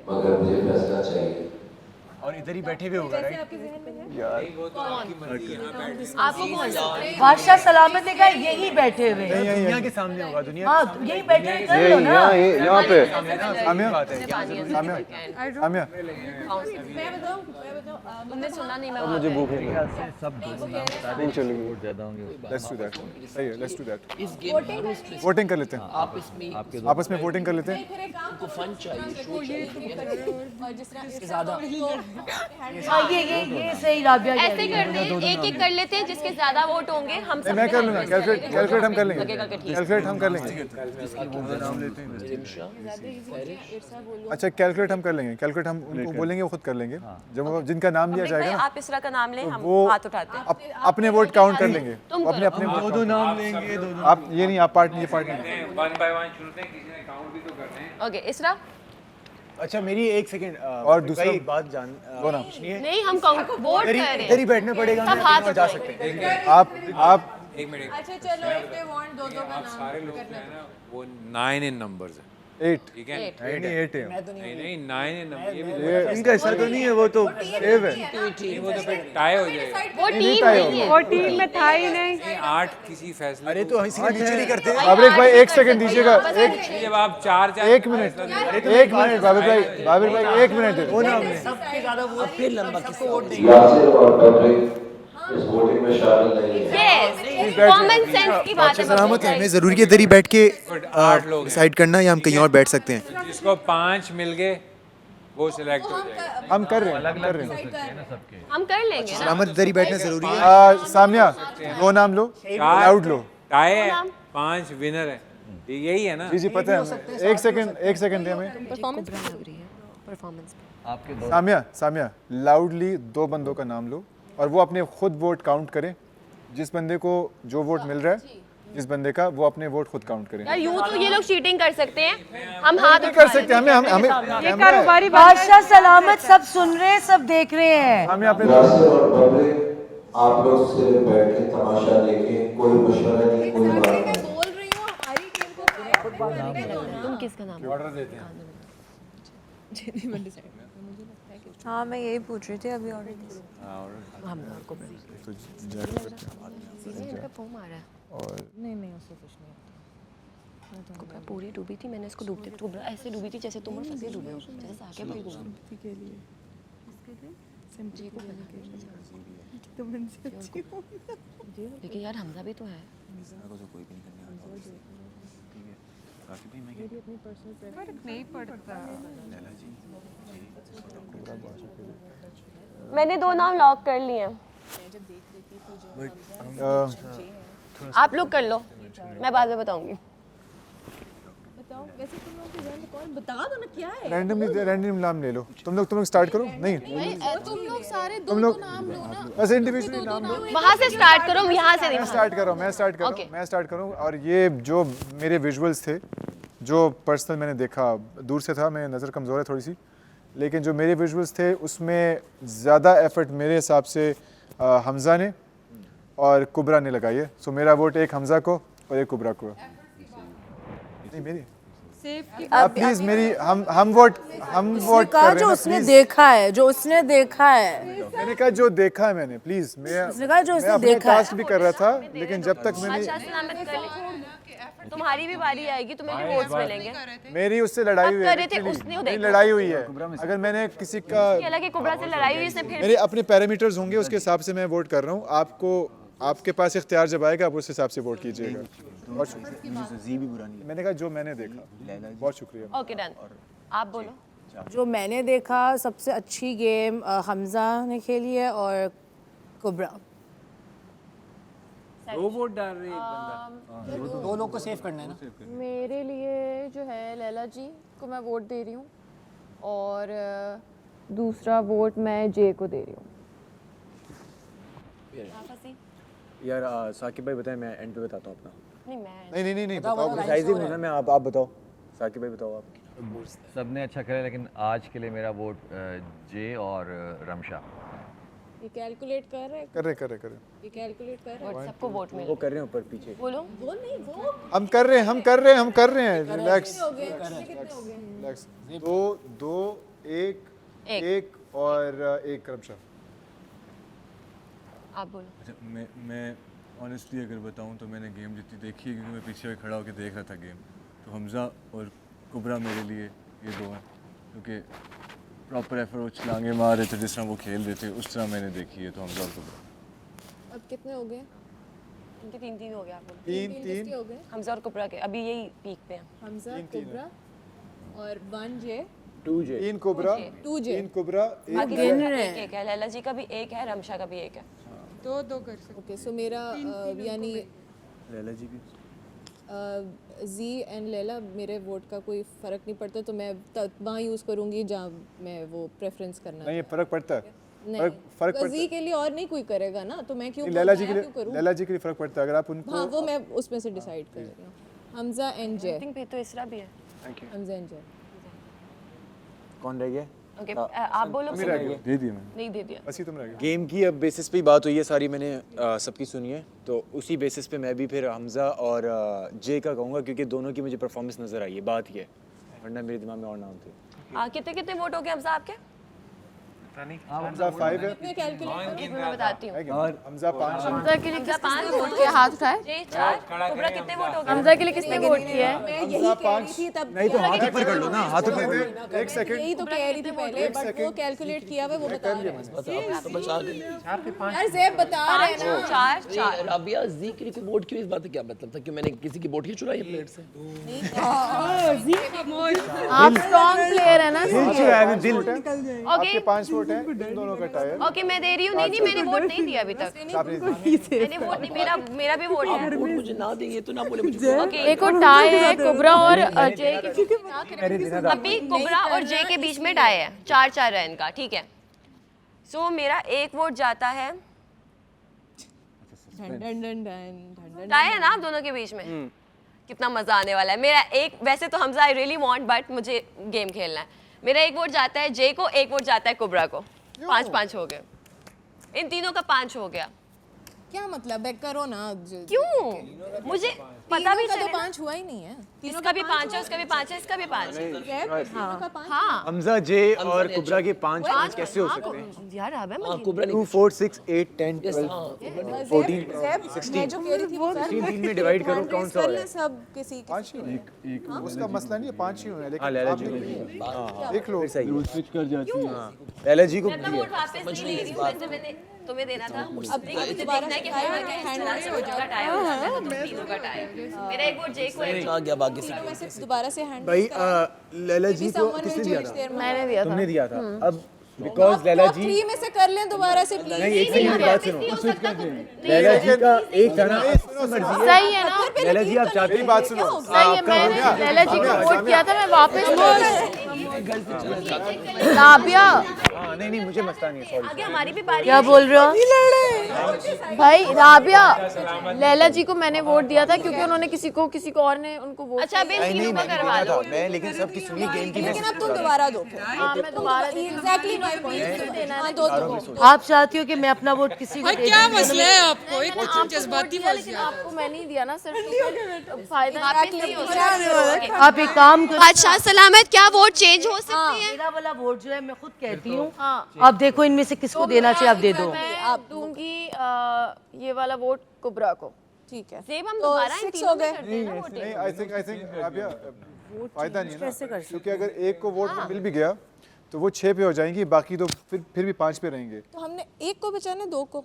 मगर मुझे फैसला चाहिए। और इधर ही बैठे हुए होगा राइट यार। बादशाह सलामत ने कहा यही बैठे हुए। दुनिया के सामने होगा, दुनिया हाँ यही बैठे कर लो ना। यहाँ पे मैं बताऊं मुझे सुना नहीं। मैं मुझे भूख लगी है। सब नहीं चलेगी। वोट ज्यादा होंगे। Let's do that. सही है, लेट्स डू दैट। इस गेम वोटिंग कर लेते हैं। आपस में वोटिंग कर लेते हैं। उनको फन चाहिए, शो चाहिए। और जिस तरह ज्यादा ये सही राबिया। ऐसे करते हैं, एक एक कर लेते हैं, जिसके ज्यादा वोट होंगे हम सब। मैं कर लूंगा, कैलकुलेट हम कर लेंगे। कैलकुलेट हम कर लेंगे। अच्छा कैलकुलेट हम कर लेंगे। कैलकुलेट हम उनको बोलेंगे, वो खुद कर लेंगे। जब जिनका नाम लिया जाएगा ना, आप इसरा का नाम लें, हम हाथ उठाते हैं। अपने वोट काउंट कर लेंगे। अपने अपने दो नाम लेंगे। आप ये नहीं, आप पार्ट ये पार्ट नहीं। वन बाय वन चुनते हैं, किसी ने काउंट भी तो करना है। ओके इसरा। अच्छा मेरी एक सेकंड और दूसरा एक बात जान बोला नहीं, हम काउंट वोट कर रहे हैं। इधर ही बैठना पड़ेगा, सब हाथ जा सकते हैं। आप एक मिनट। अच्छा चलो इफ दे वांट दो का आप सारे लोग जो है ना वो 9 इन नंबर्स है। 8 ठीक है, नहीं 8 है। नहीं 9 इन नंबर। ये भी इनका ऐसा तो नहीं है, वो तो सेव है। वो तो फिर टाई हो जाएगा। वो टीम नहीं है, वो टीम में था ही नहीं। 8 किसी फैसले। अरे तो इसी का नीचे नहीं करते। बाबर भाई एक सेकंड दीजिएगा। जब आप 4 एक मिनट बाबर भाई 1 मिनट दे दो। सबसे ज्यादा वोट फिर लंबा किसको वोट देंगे? यासिर और पैट्रिक इस वोटिंग में शामिल नहीं है। कॉमन सेंस की बात है। सलामत है, हमें जरूरी है इधर ही बैठ के डिसाइड करना या हम कहीं और बैठ सकते हैं। जिसको 5 मिल गए वो सिलेक्ट हो जाएगा। हम कर रहे हैं, अलग कर अलग रहे हो हैं। सकते हैं ना सबके। हम कर लेंगे ना। सलामत दरी बैठना जरूरी है। सामिया 2 नाम लो, लाउड लो। टाई है, 5 विनर है, यही है ना? जी जी पता है। एक सेकंड दे हमें। परफॉर्मेंस लग रही है परफॉर्मेंस आपके दो सामिया लाउडली 2 बंदों का नाम लो और वो अपने खुद वोट काउंट करें। जिस बंदे को जो वोट मिल रहा है, जिस बंदे का, वो अपने वोट खुद काउंट करें। यार यूं तो ये लोग चीटिंग कर सकते हैं, हम हाथ नहीं कर सकते। हमें ये कारोबारी बादशाह सलामत सब सुन रहे हैं, सब देख रहे हैं। हमें अपने यासिर और पब्लिक आप लोग सिर्फ बैठ के तमाशा देखें, कोई मशवरा नहीं, कोई बात नहीं। तुम किसका नाम ऑर्डर देते हैं। हाँ मैं यही पूछ रही थी अभी ऑर्डर हम को तो जैक करते हैं। इनका फोम आ रहा है और नहीं उससे कुछ नहीं कुबरा पूरी डूबी थी। मैंने इसको डूबते कुबरा ऐसे डूबी थी जैसे तुम और फंसे डूबे हो, जैसे साके भाई डूबे के लिए लेकिन यार हमजा भी तो है। नहीं पड़ता। मैंने 2 नाम लॉक कर लिए हैं, आप लोग कर लो, मैं बाद में बताऊंगी। बताओ वैसे तुम लोगों के जहन में कौन बता दो ना क्या है। रैंडम नाम ले लो। तुम लोग स्टार्ट करो। नहीं तुम लोग सारे तुम लोग बस इंडिविजुअली नाम लो। वहां से स्टार्ट करो, यहाँ से नहीं। मैं स्टार्ट करूँ। और ये जो मेरे विजुअल्स थे, जो पर्सनल मैंने देखा, दूर से था, मैं नज़र कमज़ोर है थोड़ी सी, लेकिन जो मेरे विजुअल्स थे उसमें ज़्यादा एफर्ट मेरे हिसाब से हमज़ा ने और कुबरा ने लगाई है। सो मेरा वोट एक हमज़ा को और एक कुबरा को। नहीं मेरी प्लीज मेरी हम वोट कहा जो उसने देखा है, जो उसने देखा है। मैंने कहा जो देखा है मैंने, प्लीज उसने कहा जो उसने अपने देखा है। टास्क भी कर रहा था, लेकिन जब तक मैंने तुम्हारी भी बारी आएगी, तुम्हें भी वोट्स मिलेंगे। मेरी उससे लड़ाई हुई है, मेरी लड़ाई हुई है। अगर मैंने किसी का हालांकि कुबरा से लड़ाई हुई, इसने फिर मेरे अपने पैरामीटर्स होंगे, उसके हिसाब से मैं वोट कर रहा हूँ। आपको आपके पास इख्तियार जब आएगा आप उस हिसाब से वोट कीजिएगा। बहुत शुक्रिया। मैंने कहा जो मैंने देखा। बहुत शुक्रिया। ओके डन, आप बोलो। जो मैंने देखा सबसे अच्छी गेम हमजा ने खेली है और कुबरा। 2 वोट डाल रही है एक बंदा। 2 लोग को सेव करना है ना। मेरे लिए जो है लैला जी को मैं वोट दे रही हूँ और दूसरा वोट मैं जे को दे रही हूँ। यार साकिब भाई बताएं, मैं एंड पे बताता हूँ अपना। नहीं बताओ, डिसाइसिव हूं ना मैं। आप बताओ साकिब भाई, बताओ आप। सबने अच्छा खेला, लेकिन आज के लिए मेरा वोट जे और रमशा। ये कैलकुलेट कर रहे ये कैलकुलेट कर रहे हैं। सबको वोट मिले। वो कर रहे हैं ऊपर पीछे। बोलो। वो नहीं वो हम कर रहे हैं। रिलैक्स। 2 1 और 1 क्रमशः। आप बोलो। अच्छा, मैं ऑनेस्टली अगर बताऊं तो मैंने गेम जितनी देखी है, क्योंकि मैं पीछे खड़ा होकर देख रहा था गेम, तो हमज़ा और कुबरा मेरे लिए ये 2 हैं, क्योंकि प्रॉपर एफर्ट वो छलांगे मार रहे थे जिस तरह वो खेल रहे थे, उस तरह मैंने देखी है। तो हमज़ा और कुबरा। अब कितने हो गए? इनके 3-3 हो गया। आप बोलो। 3 हो गए? हमजा और कुबरा के अभी यही पीक पे हैं। हमजा कुबरा और 1 जे 2 जे 3 कुबरा 2 जे 3 कुबरा बाकी एक है, लैला जी का भी 1 है, रमशा का भी 1 है। 2 कर सकते। ओके सो मेरा यानी लैला जी भी जी एंड लैला, मेरे वोट का कोई फ़र्क नहीं पड़ता, तो मैं वहाँ यूज़ करूँगी जहाँ मैं वो प्रेफरेंस करना। नहीं, फ़र्क पड़ता है। नहीं, फ़र्क पड़ता जी के लिए और नहीं कोई करेगा ना, तो मैं क्यों लैला जी के लिए फ़र्क पड़ता है। अगर आप उनको हाँ वो मैं उसमें से डिसाइड कर रही हूँ। Hamza and J. I think तो इसरा भी है। हमजा एंड जे। कौन रह गया? ओके आप बोलो। दे दिया मैंने। नहीं दे दिया। बस ही तुम रह गए। गेम की अब बेसिस पे ही बात हुई है सारी, मैंने सबकी सुनी है, तो उसी बेसिस पे मैं भी फिर हमज़ा और जे का कहूँगा, क्योंकि दोनों की मुझे परफॉर्मेंस नज़र आई है। बात ये है, वरना मेरे दिमाग में और नाम थे। कितने वोट हो गए हमजा आपके? हमजा 5 है, मैं कैलकुलेट मैं बताती हूँ। और हमजा 5 है। हमजा के लिए किसने वोट किया? हाथ उठाए। जे 4 कुबरा कितने वोट हो गए? हमजा के लिए किसने वोट किया है? मैं यही कह रही थी तब नहीं तो हाथ ऊपर कर लो ना, हाथ ऊपर कर लो। एक सेकंड, यही तो कह रही थी पहले, बट वो कैलकुलेट किया हुआ है, वो बता रहे हैं। तो बचा गए। यार ज़ेब बता रहे हैं ना। 4 राबिया ज़िक्र की वोट क्यों, इस बात का क्या मतलब था कि मैंने किसी की वोट ही चुराई है प्लेट से? आप स्ट्रॉन्ग प्लेयर है ना। दिल ओके आपके 5 वोट हैं, इन दोनों का टाई है। ओके मैं दे रही हूँ। नहीं मैंने वोट नहीं दिया अभी तक। मैंने वोट नहीं, मेरा भी वोट है। वोट मुझे ना देंगे तो ना बोले मुझे। ओके एक और टाई है कुबरा और जय के। अभी कुबरा और जे के बीच में टाई है, 4-4 है इनका, ठीक है। सो मेरा एक वोट जाता है, टाई है ना आप दोनों के बीच में। कितना मजा आने वाला है। मेरा एक, वैसे तो Hamza I really want, but मुझे गेम खेलना है। मेरा एक वोट जाता है जे को, एक वोट जाता है कुबरा को। 5-5 हो गए, इन तीनों का 5 हो गया। क्या मतलब है, करो ना। क्यों? मुझे पता भी चले। 5 हुआ ही नहीं है। इसका भी 5 है, उसका भी 5 है, इसका भी 5 है। हाँ हमजा, जे और कुबरा के 5 कैसे हो सकते हैं? यार अब है 2 4 6 8 10 12 14 16 मैं जो कह रही थी वो 3 में डिवाइड करो, कौन सा है? सब किसी 5 ही एक उसका मसला नहीं है, 5 ही हुए, लेकिन लैला आप जी देख लो, सही स्विच कर जाती है। लैला जी को मैं अपना वोट वापस नहीं ले रही हूँ, वैसे मैंने तुम्हें देना था। अब मुझे देखना है कि तीनों का टाई है। मेरा एक वोट जे को है। आ गया बाकी से। मैं सिर्फ दोबारा से हैंड भाई लैला जी को किसने दिया था? मैंने दिया था। तुमने दिया था। अब बिकॉज लैला जी 3 में से कर लें दोबारा से प्लीज। नहीं, एक सेकंड बात सुनो। लैला जी का एक था ना, सही है ना। लैला जी आप चाहते बात सुनो, सही है, मैंने लैला जी को वोट किया था, मैं वापस राबिया। नहीं मुझे मसला नहीं है, सॉरी। आगे हमारी भी बारी। क्या बोल रहे हो भाई? राबिया, लैला जी को मैंने वोट दिया था क्योंकि उन्होंने किसी को और ने उनको वोट। अच्छा अब इन तीनों का करवा लो। मैं लेकिन सबकी सुनिए गेम की। लेकिन अब तुम दोबारा दो। हाँ मैं दोबारा एग्जैक्टली माय पॉइंट देना है। दो आप चाहती हो कि मैं अपना वोट किसी को क्या मसला है आपको? इतना जज्बाती लेकिन आपको मैं नहीं दिया ना, सिर्फ फायदा। आप एक काम करो, बादशाह सलामत, क्या वोट चेंज हो सकती है? मेरा वाला वोट जो है मैं खुद कहती हूँ। अब देखो इनमें से किसको देना चाहिए, आप दे दो। मैं दूंगी ये वाला वोट कुबरा को। ठीक है, जेब हम दोबारा इन 6 तीनों हो में गए। करते हैं ना वोटिंग। नहीं, आई थिंक राबिया फायदा नहीं है ना, क्योंकि अगर एक को वोट मिल भी गया तो वो 6 पे हो जाएंगी, बाकी तो फिर भी 5 पे रहेंगे। तो हमने एक को बचाना, दो को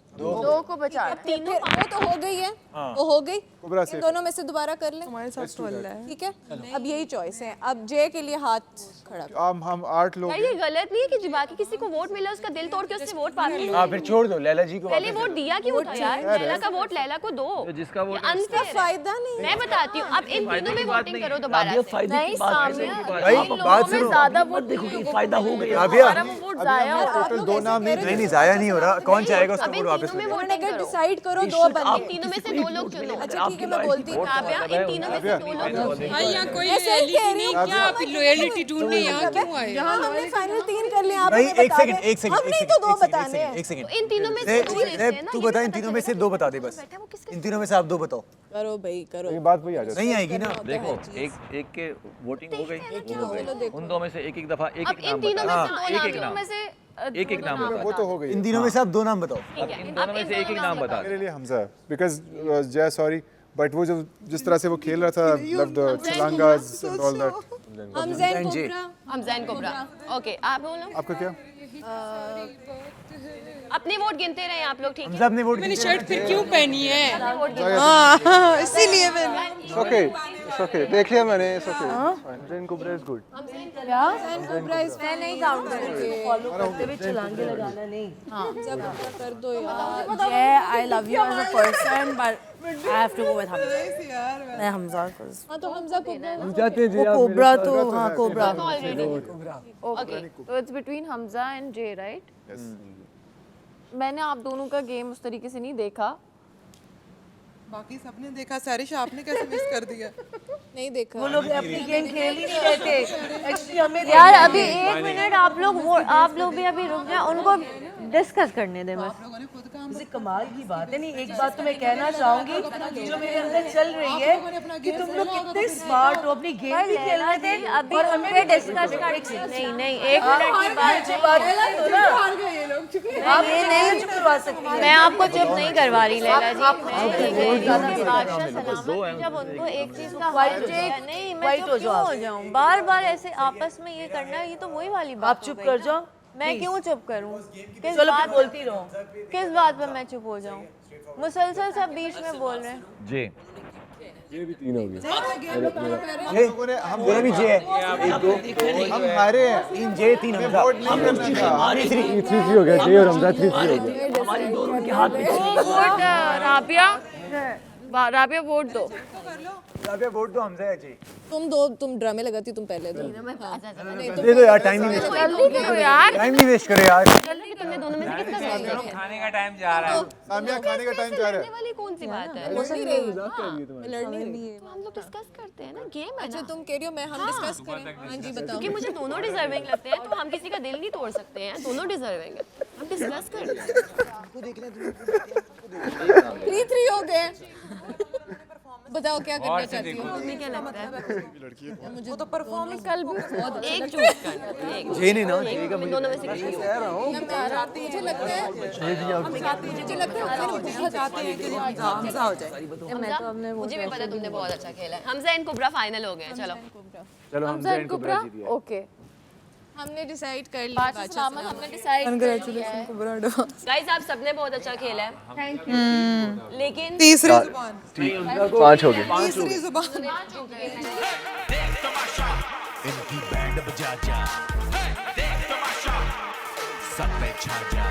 बचा। तीनों वो तो हो गई है, वो हो गई। कुबरा से इन दोनों में से दोबारा कर लें। हमारे साथ तो अल्लाह है। ठीक है, अब यही चॉइस है। अब जे के लिए हाथ खड़ा करो। हम 8 लोग यार ये गलत नहीं है कि बाकी किसी को वोट मिला उसका दिल तोड़ के उससे वोट पा लो। हाँ फिर छोड़ दो लैला जी को। पहले वोट दिया क्यों था यार? लैला का वोट लैला को दो। जिसका वोट अनफेयर है। फायदा नहीं। मैं बताती हूँ, अब इन तीनों में वोटिंग करो दोबारा से। नहीं सामिया, भाई, इन लोगों बात में सुनो। ज्यादा वोट देखो कि फायदा हो गया। राबिया, वोट जाया हो। टोटल 2 नाम नहीं जाया नहीं हो रहा, कौन चाहेगा उसका अब इन वोट वापस तीनों में ले? वोटिंग अगर करो। डिसाइड करो दो बंदे, इन तीनों में से 2 लोग चुनो। अच्छा ठीक है, मैं बोलती हूँ। राबिया, इन तीनों में से 2 लोग चुनो। यहाँ कोई मैं सही कह रही हूँ। क्या आप लॉयल्टी ढूंढने यहाँ क्यों आए? हमने फाइनल 3 कर लिया। आप भाई हमें एक बता सेकंड, दें। एक सेकंड, हमने तो 2 बताने हैं। एक सेकंड। इन तीनों में से 2 देते हैं ना। तू बता, इन तीनों में से 2 बता दे बस। इन तीनों में से आप 2 बताओ। करो भाई करो। ये बात वही आ जाती है। नहीं आएगी ना। देखो एक के वोटिंग हो गई, वो हो गई। उन दो में से एक दफा एक अब इन तीनों में से 2 नाम, में से एक नाम वो तो हो गई। इन तीनों में से आप 2 नाम बताओ। ठीक है। इन दोनों में से एक नाम बता। मेरे लिए Hamza, because Jay sorry but वो जो जिस तरह से वो खेल रहा था, लव द छलांगास एंड ऑल दैट। हमजैन कुबरा। ओके आप बोलो। आपका क्या? अपने वोट गिनते रहे आप लोग, ठीक है? हमजा अपने वोट मैंने शर्ट फिर क्यों पहनी है? इसीलिए मैंने ओके देख लिया मैंने। हमजैन कुबरा इज गुड। मैं नहीं काउंट करूंगी। फॉलो करते हुए छलांगे लगाना नहीं। जब कर दो यार। Yeah, I love you as a person, but I have to go with Hamza. मैं हमजा को। हाँ तो हमजा कुबरा। हम चाहते हैं जी वो कोबरा तो हाँ कोबरा। ओके, तो it's between Hamza and J, right? मैंने आप दोनों का गेम उस तरीके से नहीं देखा, बाकी सबने देखा, सारिश आपने कैसे मिस कर दिया? नहीं देखा। वो लोग अपनी गेम खेल ही नहीं रहे थे। एक्चुअली हमें यार अभी 1 मिनट आप लोग भी अभी रुक जाए, उनको डिस्कस करने दे बस। मुझे कमाल की बात है। नहीं, एक बात तो मैं कहना चाहूंगी कि जो मेरे अंदर चल रही है कि तुम लोग कितने स्मार्ट हो, अपनी गेम भी खेल रहे थे अभी और उनके हमें डिस्कस कर नहीं 1 मिनट की बात है। आप ये नहीं चुप करवा सकती। मैं आपको चुप नहीं करवा रही लैला जी। बादशाह सलामत जब उनको एक चीज का नहीं, मैं चुप क्यों हो जाऊं? बार ऐसे आपस में ये करना, ये तो वही वाली बात। आप चुप कर जाओ। मैं क्यों चुप करूं? किस चलो बात बोलती रहो। किस बात पर मैं चुप हो जाऊं? मुसलसल सब बीच में बोल रहे हैं। जी ये भी 3 हो गए। हम दोनों भी जे है। 1 2 हम हारे हैं। 3 जे 3 हमजा। हम 3 हो गया। जे और हमजा 3 हो गया। हमारी दोनों के हाथ में वोट राबिया वोट दो। राबिया वोट दो हमजा है जी। तुम ड्रामे लगाती, तुम पहले दो। दे दो यार, टाइम नहीं वेस्ट जल्दी करो यार, टाइम नहीं वेस्ट करो यार। जल्दी। तुमने दोनों में से किसका सही है? खाने का टाइम जा रहा है। सामिया खाने का टाइम जा रहा है। वाली कौन सी बात है? लड़ नहीं रही, मैं लड़ नहीं रही। तो हम लोग डिस्कस करते हैं ना, गेम है अच्छा ना। तुम कह रही हो मैं हम डिस्कस करें? हाँ जी बताओ। क्योंकि मुझे दोनों डिजर्विंग लगते हैं, तो हम किसी का दिल नहीं तोड़ सकते हैं, दोनों डिजर्विंग है, हम डिस्कस करते हैं। 3-3 हो गए। बताओ क्या करना चाहती हो? तुम्हें क्या लगता है? मुझे तो परफॉर्मेंस कल भी एक चूज करना। जे नहीं ना, जे का दोनों में से किसी को। मुझे लगता है बहुत चाहते हैं कि हमजा हो जाए। मुझे भी पता है तुमने बहुत अच्छा खेला है। हमजा एंड कुबरा फाइनल हो गए। चलो हमजा एंड कुबरा जीत गए। ओके, हमने डिसाइड कर लिया। हमने डिसाइड कांग्रेचुलेशन कुबरा एडवांस। गाइस आप सबने बहुत अच्छा खेला है, थैंक यू। लेकिन तीसरी जुबान 5 हो गए। तीसरी जुबान इनकी बैंड बजा जा, देख तमाशा, सब पे छा जा।